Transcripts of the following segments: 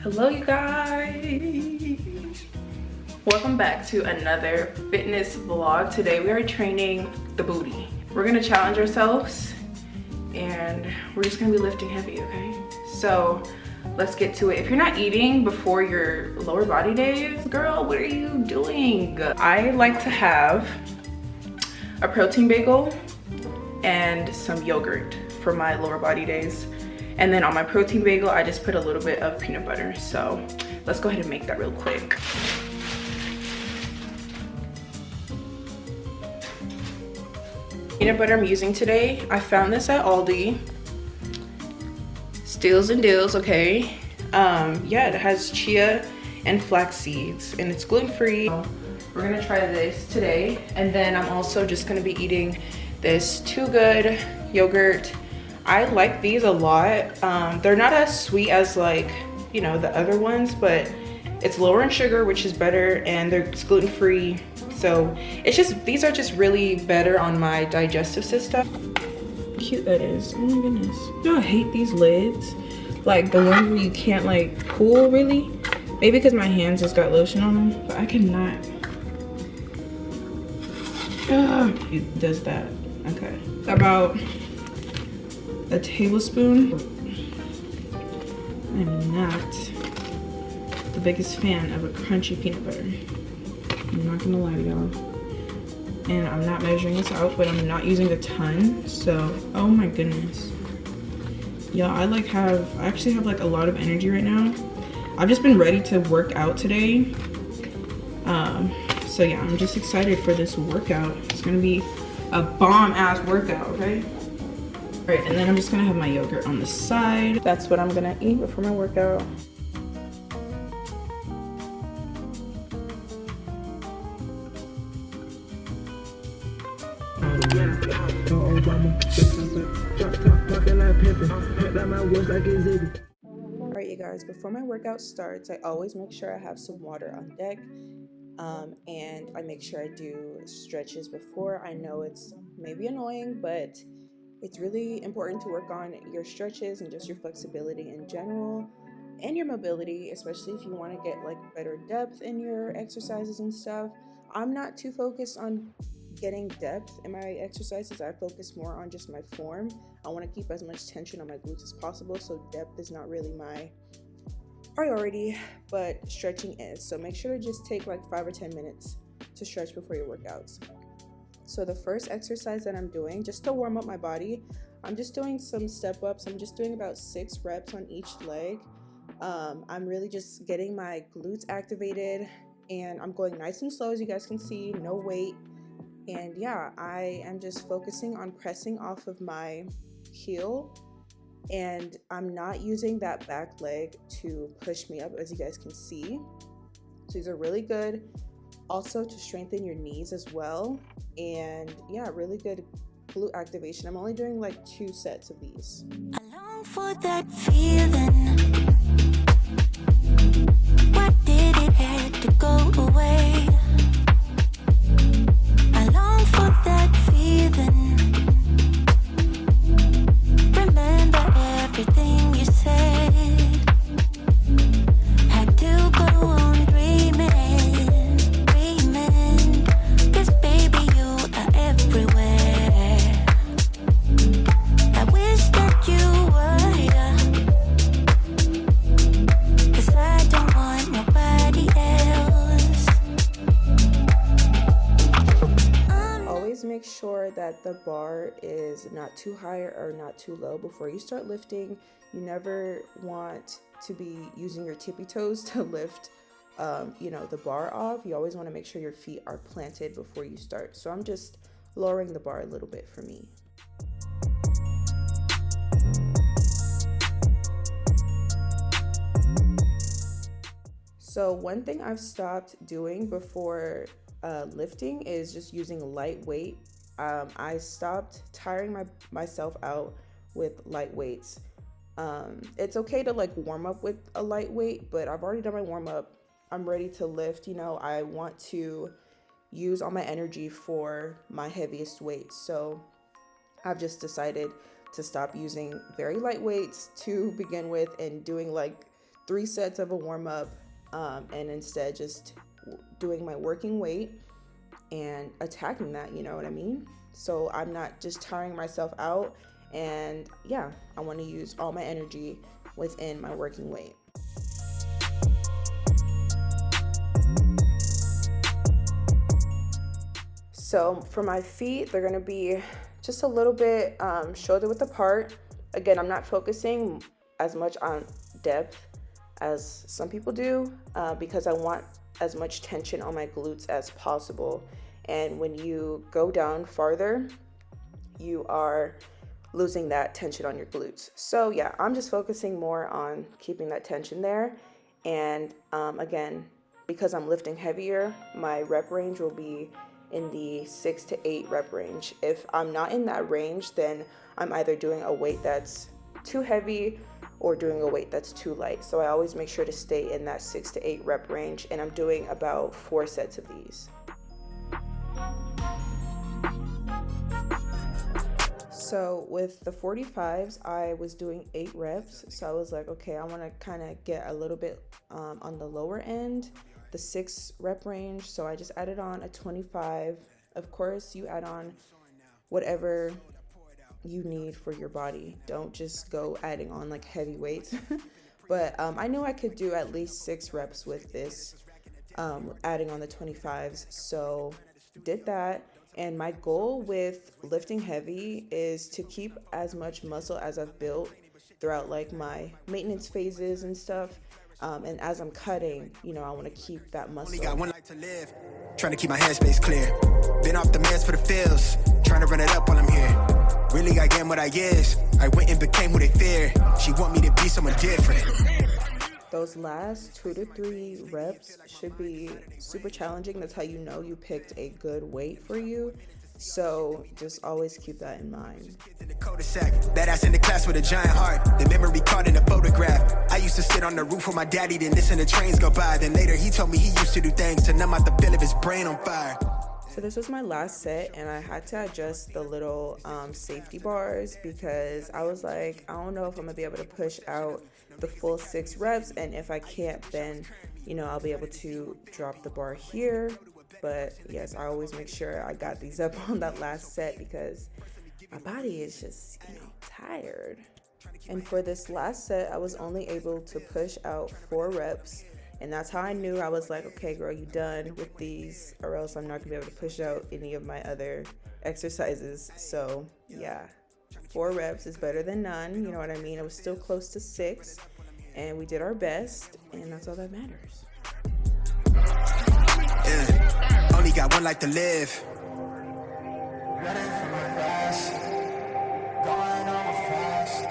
Hello you guys, welcome back to another fitness vlog. Today we are training the booty. We're gonna challenge ourselves and we're just gonna be lifting heavy, okay? So let's get to it. If you're not eating before your lower body days, girl, what are you doing? I like to have a protein bagel and some yogurt for my lower body days. And then on my protein bagel, I just put a little bit of peanut butter. So let's go ahead and make that real quick. Peanut butter I'm using today, I found this at Aldi. Steals and deals, okay. Yeah, it has chia and flax seeds and it's gluten-free. We're gonna try this today. And then I'm also just gonna be eating this Too Good yogurt. I like these a lot. They're not as sweet as like, you know, the other ones, but it's lower in sugar, which is better, and it's gluten-free. So it's just, these are just really better on my digestive system. Cute that is, oh my goodness. You know, I hate these lids. Like the ones where you can't like pull really. Maybe because my hands just got lotion on them, but I cannot. It does that, okay. About a tablespoon. I'm not the biggest fan of a crunchy peanut butter. I'm not gonna lie to y'all. And I'm not measuring this out, but I'm not using a ton. So, oh my goodness. Y'all, I actually have like a lot of energy right now. I've just been ready to work out today. So yeah, I'm just excited for this workout. It's gonna be a bomb ass workout, okay? All right, and then I'm just gonna have my yogurt on the side. That's what I'm gonna eat before my workout. All right, you guys, before my workout starts, I always make sure I have some water on deck. And I make sure I do stretches before. I know it's maybe annoying, but it's really important to work on your stretches and just your flexibility in general and your mobility, especially if you want to get like better depth in your exercises and stuff. I'm not too focused on getting depth in my exercises. I focus more on just my form. I want to keep as much tension on my glutes as possible, so depth is not really my priority, but stretching is. So make sure to just take like 5 or 10 minutes to stretch before your workouts. So the first exercise that I'm doing, just to warm up my body, I'm just doing some step ups. I'm just doing about 6 reps on each leg. I'm really just getting my glutes activated, and I'm going nice and slow, as you guys can see, no weight. And yeah, I am just focusing on pressing off of my heel, and I'm not using that back leg to push me up, as you guys can see. So these are really good also to strengthen your knees as well. And yeah, really good glute activation. I'm only doing like 2 sets of these. I long for that feeling. Why did it have to go away? I long for that feeling. Remember everything you said. Had to go on dreaming, dreaming. 'Cause baby, you are everywhere. I wish that you were here. 'Cause I don't want nobody else. Always make sure that the bar is not too high or not too low before you start lifting. You never want to be using your tippy toes to lift you know, the bar off. You always want to make sure your feet are planted before you start. So I'm just lowering the bar a little bit for me. So one thing I've stopped doing before lifting is just using light weight. I stopped tiring myself out with light weights. It's okay to like warm up with a light weight, but I've already done my warm up. I'm ready to lift. You know, I want to use all my energy for my heaviest weight. So I've just decided to stop using very light weights to begin with and doing like 3 sets of a warm-up, and instead just doing my working weight and attacking that, you know what I mean? So I'm not just tiring myself out, and yeah, I want to use all my energy within my working weight. So for my feet, they're gonna be just a little bit shoulder width apart. Again, I'm not focusing as much on depth as some people do, because I want as much tension on my glutes as possible. And when you go down farther, you are losing that tension on your glutes. So yeah, I'm just focusing more on keeping that tension there. And again, because I'm lifting heavier, my rep range will be in the 6 to 8 rep range. If I'm not in that range, then I'm either doing a weight that's too heavy or doing a weight that's too light. So I always make sure to stay in that 6 to 8 rep range, and I'm doing about 4 sets of these. So with the 45s, I was doing 8 reps. So I was like, okay, I want to kind of get a little bit on the lower end, the 6 rep range. So I just added on a 25. Of course, you add on whatever you need for your body. Don't just go adding on like heavy weights. But I knew I could do at least 6 reps with this, adding on the 25s. So did that. And my goal with lifting heavy is to keep as much muscle as I've built throughout like my maintenance phases and stuff. And as I'm cutting, you know, I want to keep that muscle. Only got one life to live. Trying to keep my headspace clear. Been off the meds for the feels. Trying to run it up while I'm here. Really, I am what I is. I went and became who they fear. She want me to be someone different. Those last 2 to 3 reps should be super challenging. That's how you know you picked a good weight for you. So just always keep that in mind. That ass in the class with a giant heart. The memory caught in a photograph. I used to sit on the roof with my daddy, then listen to trains go by. Then later he told me he used to do things to numb out the feel of his brain on fire. So this was my last set, and I had to adjust the little safety bars because I was like, I don't know if I'm gonna be able to push out the full 6 reps, and if I can't, then you know I'll be able to drop the bar here. But yes, I always make sure I got these up on that last set because my body is just, you know, tired. And for this last set, I was only able to push out 4 reps. And that's how I knew. I was like, okay, girl, you done with these, or else I'm not gonna be able to push out any of my other exercises. So yeah, 4 reps is better than none. You know what I mean? It was still close to 6, and we did our best, and that's all that matters. Yeah. Only got one life to live. Ready for my rise. Going on fast.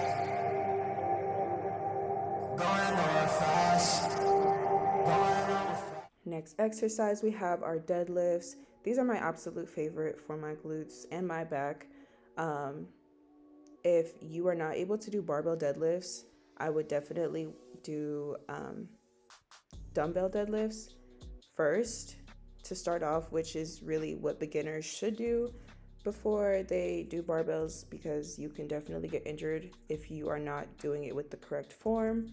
Going on fast. Next exercise we have our deadlifts. These are my absolute favorite for my glutes and my back. If you are not able to do barbell deadlifts, I would definitely do dumbbell deadlifts first to start off, which is really what beginners should do before they do barbells, because you can definitely get injured if you are not doing it with the correct form.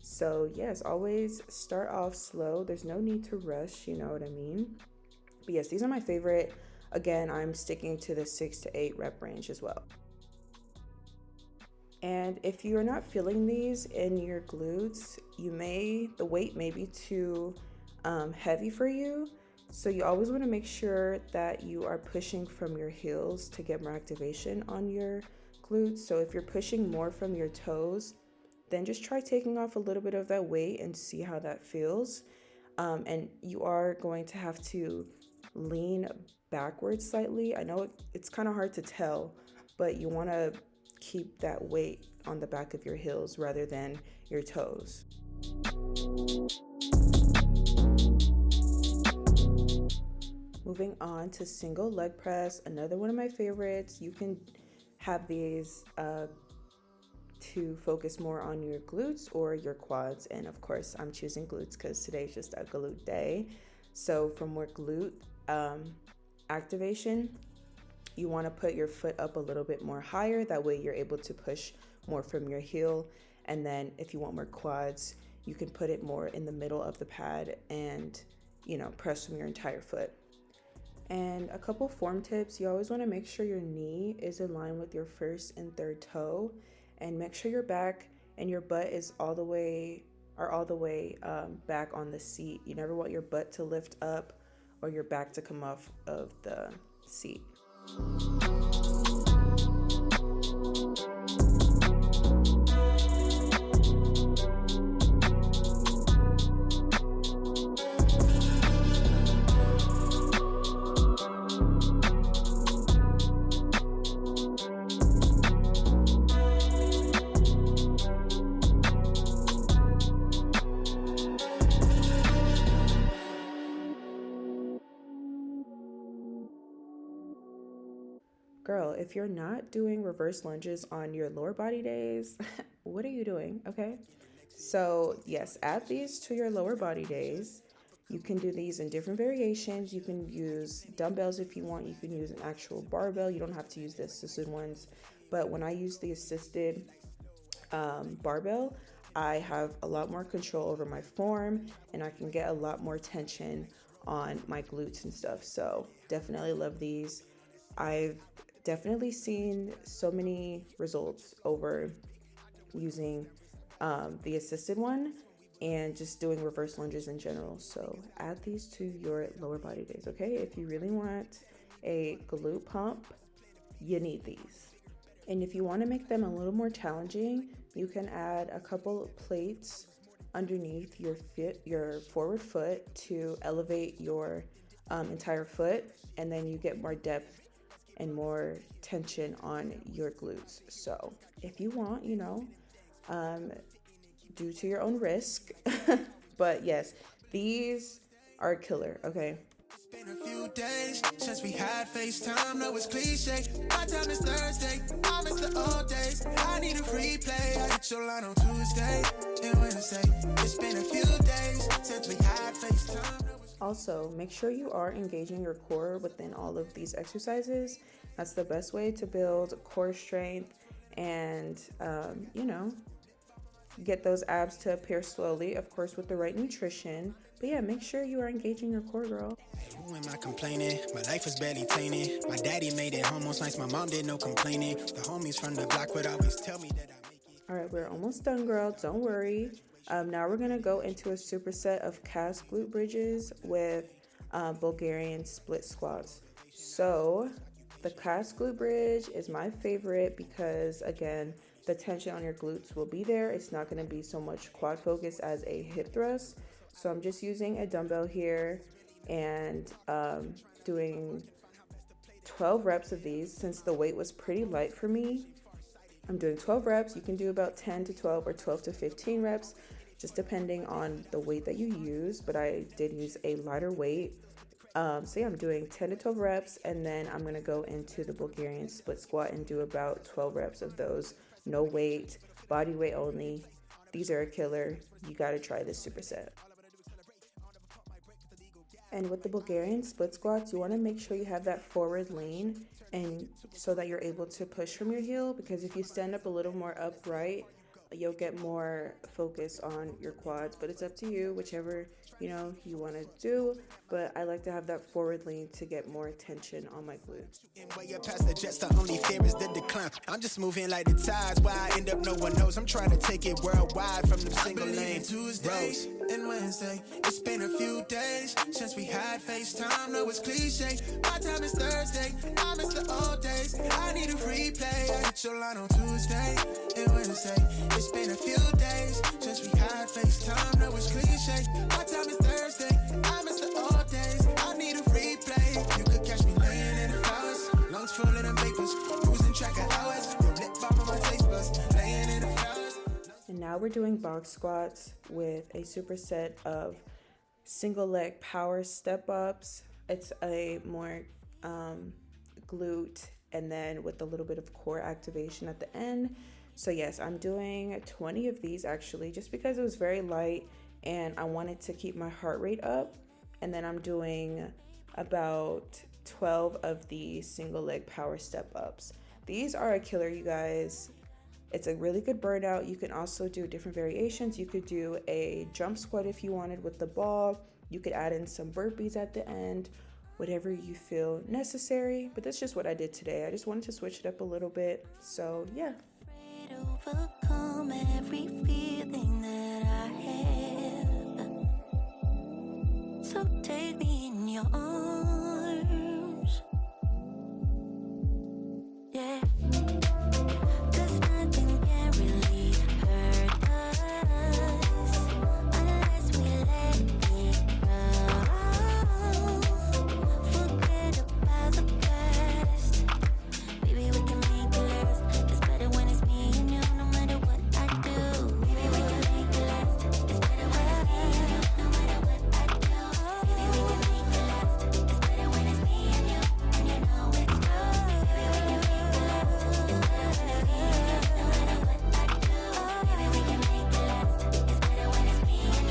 So yes, always start off slow. There's no need to rush, you know what I mean? But yes, these are my favorite. Again, I'm sticking to the 6 to 8 rep range as well. And if you're not feeling these in your glutes, the weight may be too heavy for you. So you always want to make sure that you are pushing from your heels to get more activation on your glutes. So if you're pushing more from your toes, then just try taking off a little bit of that weight and see how that feels. And you are going to have to lean backwards slightly. I know it's kind of hard to tell, but you want to keep that weight on the back of your heels rather than your toes. Moving on to single leg press, another one of my favorites. You can have these to focus more on your glutes or your quads, and of course I'm choosing glutes because today's just a glute day. So for more glute activation, you want to put your foot up a little bit more higher. That way you're able to push more from your heel. And then if you want more quads, you can put it more in the middle of the pad and, you know, press from your entire foot. And a couple form tips: you always want to make sure your knee is in line with your first and third toe, and make sure your back and your butt is all the way back on the seat. You never want your butt to lift up or your back to come off of the seat. Girl, if you're not doing reverse lunges on your lower body days, what are you doing? Okay. So yes, add these to your lower body days. You can do these in different variations. You can use dumbbells if you want. You can use an actual barbell. You don't have to use the assisted ones. But when I use the assisted barbell, I have a lot more control over my form, and I can get a lot more tension on my glutes and stuff. So definitely love these. I've definitely seen so many results over using the assisted one and just doing reverse lunges in general. So add these to your lower body days, okay? If you really want a glute pump, you need these. And if you want to make them a little more challenging, you can add a couple of plates underneath your forward foot to elevate your entire foot, and then you get more depth and more tension on your glutes. So if you want, you know, do to your own risk. But yes, these are killer, okay? It's been a few days since we had FaceTime. No, it's cliche. My time is Thursday. I miss the old days. I need a replay. I hit your line on Tuesday and Wednesday. It's been a few days since we had FaceTime. Also, make sure you are engaging your core within all of these exercises. That's the best way to build core strength and, you know, get those abs to appear slowly, of course, with the right nutrition. But yeah, make sure you are engaging your core, girl. Who am I complaining? My life was barely tainted. My daddy made it home most nights. My mom did no complaining. The homies from the block would always tell me that I make it. All right, we're almost done, girl. Don't worry. Now we're gonna go into a superset of calf glute bridges with Bulgarian split squats. So the calf glute bridge is my favorite because, again, the tension on your glutes will be there. It's not gonna be so much quad focus as a hip thrust. So I'm just using a dumbbell here and doing 12 reps of these. Since the weight was pretty light for me, I'm doing 12 reps. You can do about 10 to 12 or 12 to 15 reps, just depending on the weight that you use, but I did use a lighter weight. So yeah, I'm doing 10 to 12 reps, and then I'm gonna go into the Bulgarian split squat and do about 12 reps of those. No weight, body weight only. These are a killer. You gotta try this superset. And with the Bulgarian split squats, you wanna make sure you have that forward lean, and so that you're able to push from your heel, because if you stand up a little more upright, you'll get more focus on your quads. But it's up to you, whichever you want to do. But I like to have that forward lean to get more tension on my glutes. Way up past the jets, the only fear is the decline. I'm just moving like the tides. Where I end up, no one knows. I'm trying to take it worldwide from the single lane. Tuesdays and Wednesday. It's been a few days since we had FaceTime. No, it's cliche. My time is Thursday. I miss the old days. I need a replay. I hit your line on Tuesday and Wednesday. It's been a few days since we had FaceTime. No, it's cliche. My time is Thursday. I miss the old days. I need a replay. You could catch me laying in the flowers. Lungs full of them vapors. Losing track of hours. Your lip balm on my taste buds. Laying in the flowers. And now we're doing box squats with a superset of single leg power step ups. It's a more glute, and then with a little bit of core activation at the end. So yes, I'm doing 20 of these actually, just because it was very light and I wanted to keep my heart rate up. And then I'm doing about 12 of the single leg power step ups. These are a killer, you guys. It's a really good burnout. You can also do different variations. You could do a jump squat if you wanted with the ball. You could add in some burpees at the end, whatever you feel necessary. But that's just what I did today. I just wanted to switch it up a little bit. So yeah. Overcome every feeling that I have. So take me in your arms. Yeah. 'Cause nothing can really hurt us unless we let it go. Forget about the past. Baby, we can make it last. It's better when it's me and you, no matter what I do. Baby, we can make it last. It's better when it's me and you, no matter what I do. Baby, we can make it last. It's better when it's me and you know it's true. Baby, we can make it last. It's better when it's me and you, no matter what I do. Baby, we can make it last. It's better when it's me and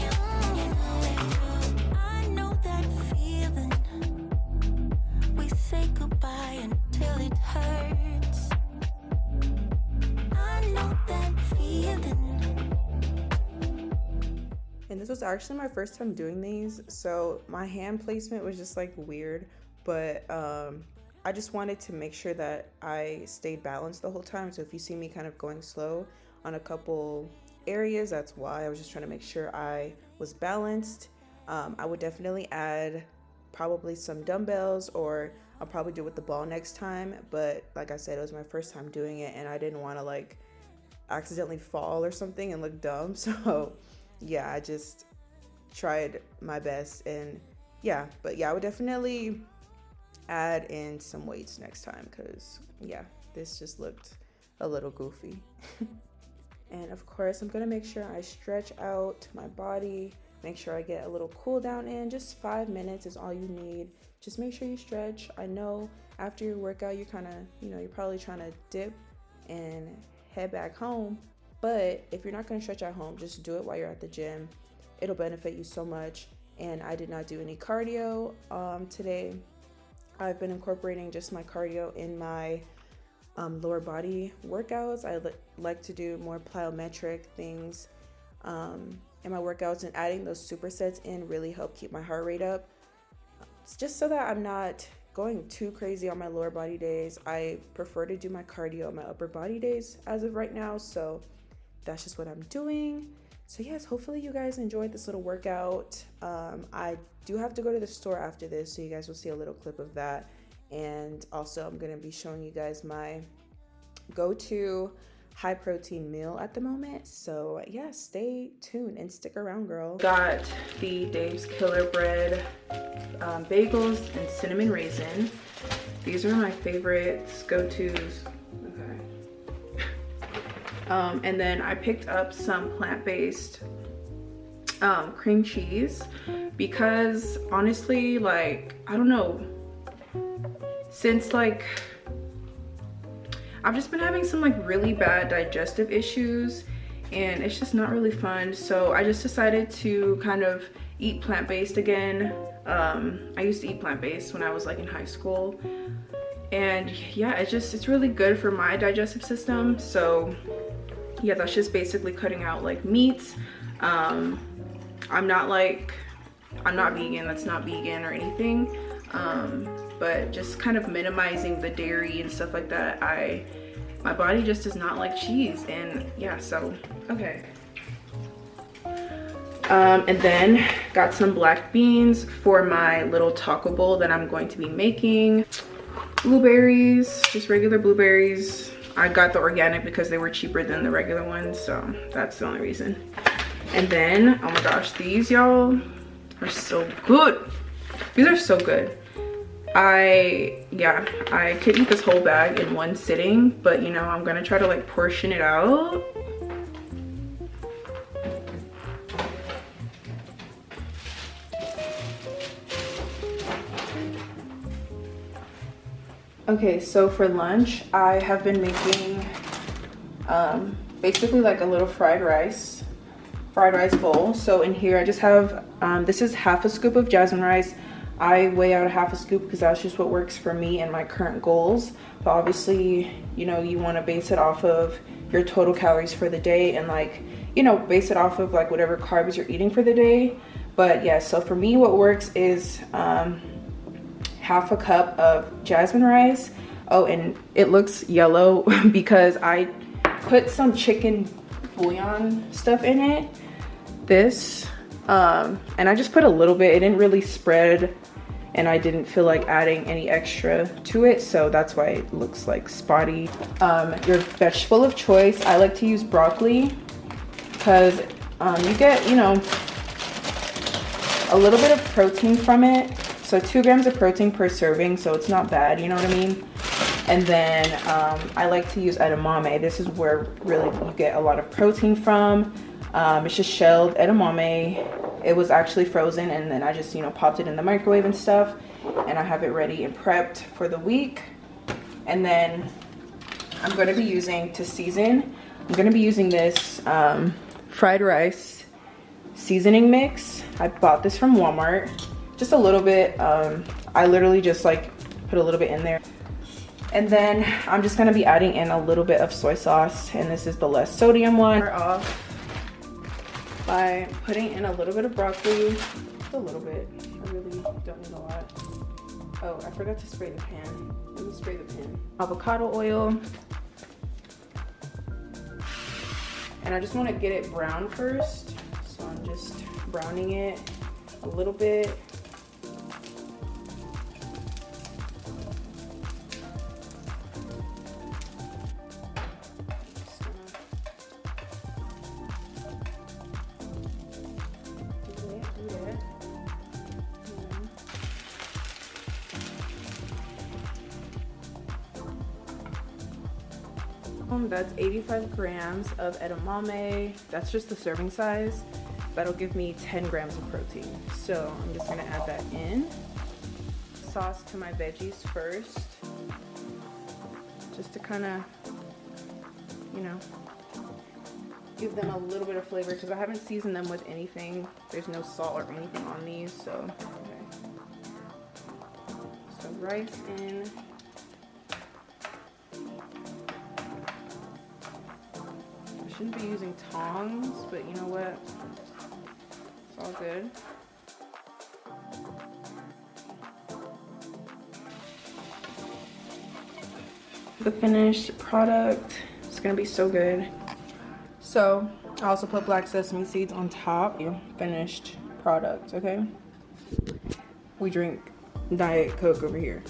you know it's true. I know that feeling. We say goodbye until it hurts. I know that feeling. And this was actually my first time doing these, so my hand placement was just like weird, but I just wanted to make sure that I stayed balanced the whole time. So if you see me kind of going slow on a couple areas, that's why. I was just trying to make sure I was balanced. I would definitely add probably some dumbbells, or I'll probably do it with the ball next time. But like I said, it was my first time doing it and I didn't want to like accidentally fall or something and look dumb. So yeah, I just tried my best. And yeah, but yeah, I would definitely add in some weights next time, because yeah, this just looked a little goofy. And of course, I'm gonna make sure I stretch out my body, make sure I get a little cool down in. Just 5 minutes is all you need. Just make sure you stretch. I know after your workout, you're kind of, you're probably trying to dip and head back home. But if you're not gonna stretch at home, just do it while you're at the gym. It'll benefit you so much. And I did not do any cardio today. I've been incorporating just my cardio in my lower body workouts. I like to do more plyometric things in my workouts, and adding those supersets in really help keep my heart rate up. It's just so that I'm not going too crazy on my lower body days. I prefer to do my cardio on my upper body days as of right now, so that's just what I'm doing. So yes, hopefully you guys enjoyed this little workout. I do have to go to the store after this, so you guys will see a little clip of that. And also I'm gonna be showing you guys my go-to high protein meal at the moment. So yeah, stay tuned and stick around, girl. Got the Dave's Killer Bread bagels and cinnamon raisin. These are my favorites, go-tos. And then I picked up some plant-based cream cheese, because honestly, like, I don't know, since like I've just been having some like really bad digestive issues, and it's just not really fun. So I just decided to kind of eat plant-based again. I used to eat plant-based when I was like in high school, and yeah, it's really good for my digestive system. So yeah, that's just basically cutting out like meats. I'm not vegan, that's not vegan or anything, but just kind of minimizing the dairy and stuff like that. My body just does not like cheese, and yeah, so okay. And then got some black beans for my little taco bowl that I'm going to be making. Blueberries, just regular blueberries. I got the organic because they were cheaper than the regular ones, so that's the only reason. And then, oh my gosh, these y'all are so good. These are so good. I could eat this whole bag in one sitting, but I'm gonna try to like portion it out. Okay, so for lunch, I have been making basically like a little fried rice bowl. So in here I just have, this is half a scoop of jasmine rice, I weigh out a half a scoop because that's just what works for me and my current goals. But obviously, you know, you want to base it off of your total calories for the day and like, you know, base it off of like whatever carbs you're eating for the day. But yeah, so for me, what works is half a cup of jasmine rice. Oh, and it looks yellow because I put some chicken bouillon stuff in it. This, and I just put a little bit. It didn't really spread, and I didn't feel like adding any extra to it, so that's why it looks like spotty. Your vegetable of choice, I like to use broccoli because you get, you know, a little bit of protein from it. So 2 grams of protein per serving, so it's not bad, you know what I mean? And then I like to use edamame. This is where really you get a lot of protein from. It's just shelled edamame. It was actually frozen, and then I just, you know, popped it in the microwave and stuff, and I have it ready and prepped for the week. And then I'm going to be using, to season, I'm going to be using this fried rice seasoning mix. I bought this from Walmart, just a little bit. I literally just like put a little bit in there. And then I'm just going to be adding in a little bit of soy sauce, and this is the less sodium one. Start off by putting in a little bit of broccoli, just a little bit. I really don't need a lot. Oh, I forgot to spray the pan. Let me spray the pan. Avocado oil. And I just want to get it brown first. So I'm just browning it a little bit. That's 85 grams of edamame. That's just the serving size. That'll give me 10 grams of protein. So I'm just gonna add that in. Sauce to my veggies first, just to kind of, you know, give them a little bit of flavor, because I haven't seasoned them with anything. There's no salt or anything on these, so okay. So rice in. Shouldn't be using tongs, but you know what? It's all good. The finished product, it's gonna be so good. So I also put black sesame seeds on top. Finished product, okay? We drink Diet Coke over here.